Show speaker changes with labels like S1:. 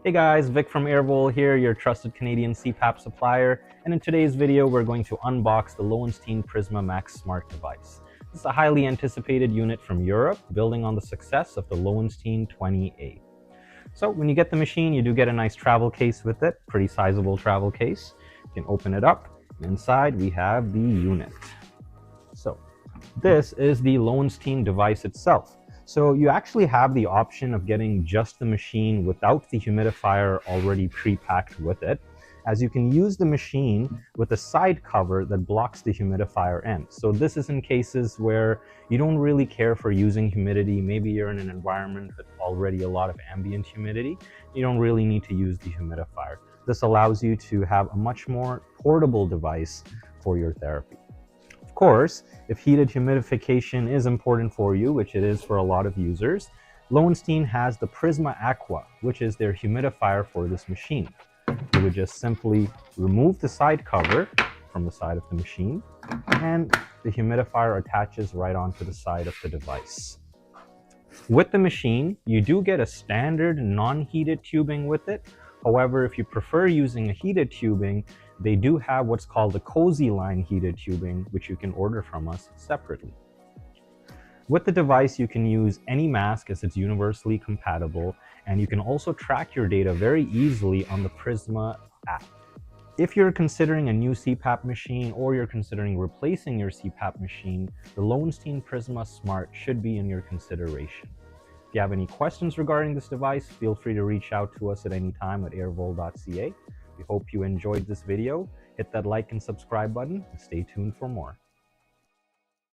S1: Hey guys, Vic from Airvol here, your trusted Canadian CPAP supplier, and in today's video we're going to unbox the Loewenstein Prisma MAX Smart device. This is a highly anticipated unit from Europe, building on the success of the Loewenstein 20A. So when you get the machine, you do get a nice travel case with it, pretty sizable travel case. You can open it up, and inside we have the unit. So this is the Loewenstein device itself. So you actually have the option of getting just the machine without the humidifier already pre-packed with it, as you can use the machine with a side cover that blocks the humidifier end. So this is in cases where you don't really care for using humidity. Maybe you're in an environment with already a lot of ambient humidity. You don't really need to use the humidifier. This allows you to have a much more portable device for your therapy. Of course, if heated humidification is important for you, which it is for a lot of users, Loewenstein has the Prisma Aqua, which is their humidifier for this machine. You would just simply remove the side cover from the side of the machine, and the humidifier attaches right onto the side of the device. With the machine, you do get a standard non-heated tubing with it. However, if you prefer using a heated tubing, they do have what's called the Cozy line heated tubing, which you can order from us separately. With the device, you can use any mask as it's universally compatible, and you can also track your data very easily on the Prisma app. If you're considering a new CPAP machine or you're considering replacing your CPAP machine, the Loewenstein Prisma Smart should be in your consideration. If you have any questions regarding this device, feel free to reach out to us at any time at airvol.ca. We hope you enjoyed this video. Hit that like and subscribe button and stay tuned for more.